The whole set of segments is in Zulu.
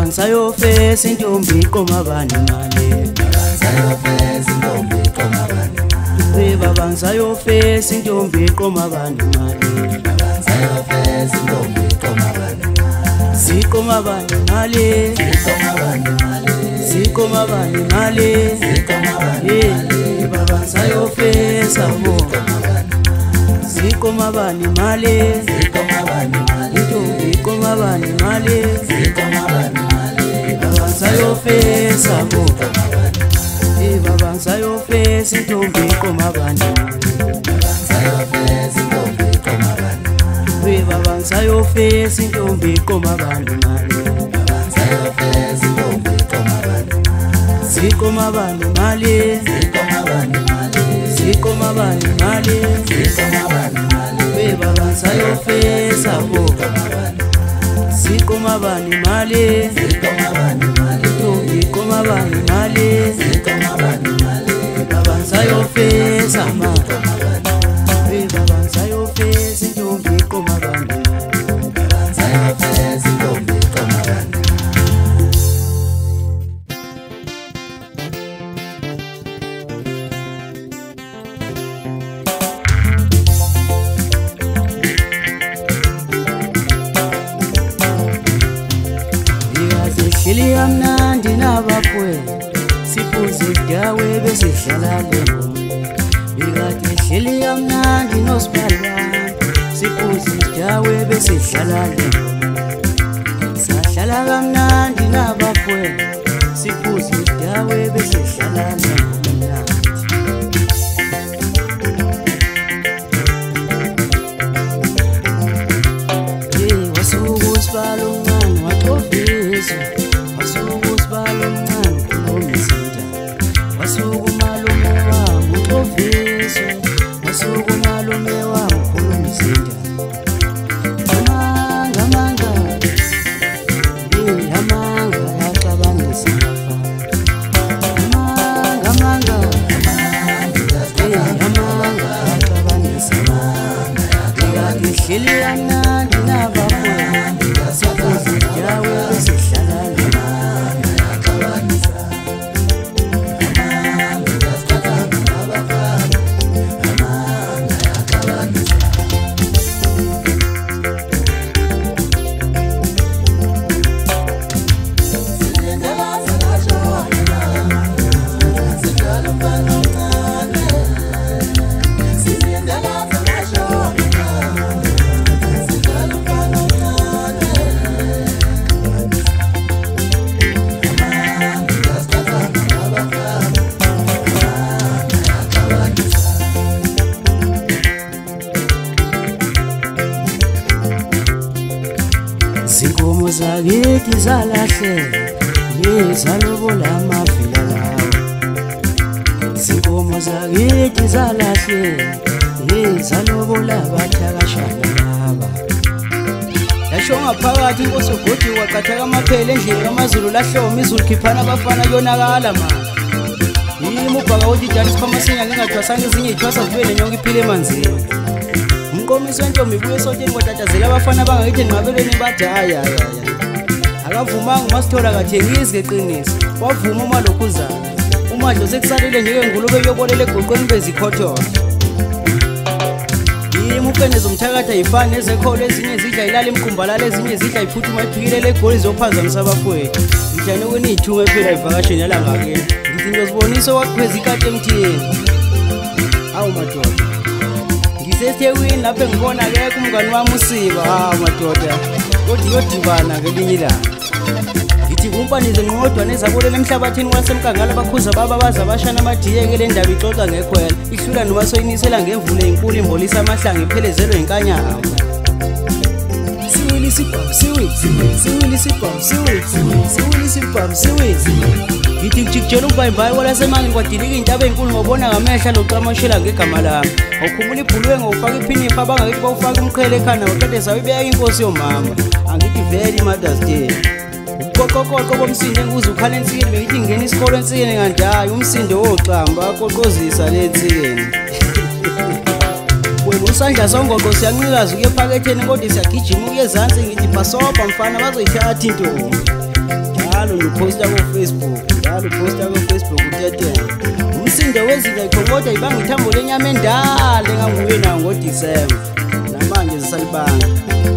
ngisayofesa intombi iqomabani mali baba ngisayofesa intombi iqomabani mali ziqomabani mali ziqomabani mali baba ngisayofesa ziqomabani mali intombi iqomabani mali baba ngisayofesa baba ngisayofesa intombi iqomabani baba ngisayofesa intombi iqomabani mali ziqomabani mali ziqomabani mali baba ngisayofesa ziqomabani mali intombi iqomabani mali baba ngisayofesa baba ngisayofesa intombi iqomabani Shili amnandi nabafwe siphuze dawe besihlala lengoma Ikade shili amnandi nosibali siphuze dawe besihlala lengoma Sahlala kamnandi nabafwe siphuze dawe besihlala lengoma Wasuku usibali umncane waxofisa Zinkomo zakithi zalahleka yezalobola amavila lawo Zinkomo zakithi zalahleka yezalobola abathakashana laba Yasho ngaphakathi inkosi uGodi waqathaka amaphele endlini kaMazulu lahloma izulu khiphana abafana yonakala manje Yimi ubhaka uthi jani sikhamasenya ngingathwasanga ezinye ithwasa zibele nyonke iphile emanzini Umnkomiso wentombi ibuye sonteni kwatatazela abafana bangakithi enqabelweni bathi haya akavumanga umasithola kathengisi ngeqiniso wavuma uma lokhu uzana umadlo sekusalile njengengulube yobolela egoqweni bezikhothola Yimi uphendezo umthakatha yifani nezekholo ezinye zidla ilala imqumbalala ezinye zidla iphuthuma ephikile egoli zophazamisa abafowethu njani okweni ithume phela ivakasheni yalangakeni ngithi ngiyozibonisa wakuphez ikati emthiyeni awu madoda Ngisethewini lapho ngibona ke umngani wami usiba madoda kodwa yodibana ngelinye ilanga Ngithi kumpanize nqodwa nezabolela emhlabathini wasemkangala bakhuza baba bazabashana amadiyeke le ndaba ixoxa ngekhwela ihlula noma soyinisela ngemvule enkulu imbolisa amahlanga iphelezelwe inkanyama Siwili sibhamu siwi Ngithi ngijikjela umbhayimbayi walasemangeni kwadilika intaba enkulu ngobona ngamehla locamoshela ngegama lami awukhumbula ibhulwe ngofaka iphinifa abangakithi bawufaka umqhele ekhanda waqede sawibeka inkosi yomama angithi very Mother's Day Uqoqoqoqo bomsindo enguze ukhala ensikeni bengithi ngene isikole ensikeni kanjani umsindo woxamba aqoqozisa lensikeni Wena usandla songoqo siyancikaza ukuyephaketheni kodwa siyagijima ukuyezansi ngithi bhasoba mfana bazoyithatha intombi njalo ngiposta ku Facebook utetenge umsindo wezinto ikhongoda ibanga ithambo lenyama endala enganguye nawo ngoDisemba namanje zisalibanga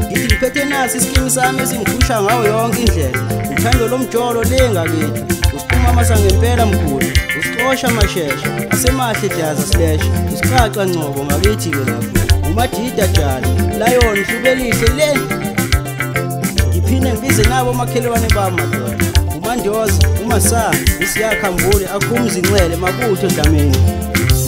ngithi ngiphethe nasi iskimi sami esingiphusha ngawo yonke indlela uthando lomjolo lenga kithi usiphuma amasangempela mkhulu usixosha amasheshe asemahle jaza slash isiqaqa ngcobo ngakithi ke lapho umadida jali lion hlubelihle le ngiphinde ngibize nabo makhelwane bami madoda umandoza umasana isiyakhambule akhumza inxele mabutho dlameni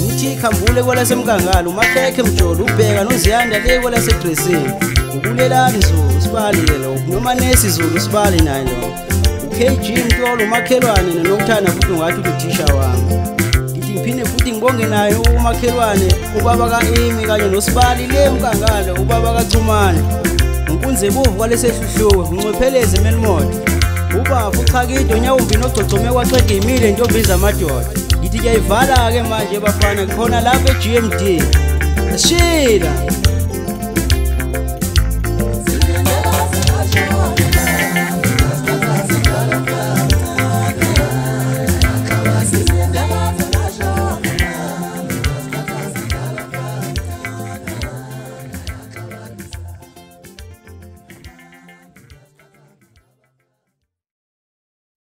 ngithi khambule kwelasemkangala umakhekhe mjolo ubheka noziyanda le kwelasedressing ukulelani Zulu sibali lo noma nesi Zulu sibali naye lo KG Mtolo umakhelwane nokuthanda futhi ngathi uthisha wami ngithi ngiphinde futhi ngibonge naye umakhelwane ubaba kaEmi kanye noSibali le mkangala ubaba kaChumane unkunze bovu kwalesehluhluwe ngicwepheleze emelimoto ubaba uchakido nyawumbi nogcogcome kwaqeda imile intombi zamadoda ngithi kuyayivala ke manje bafana khona lapha eGMD ashila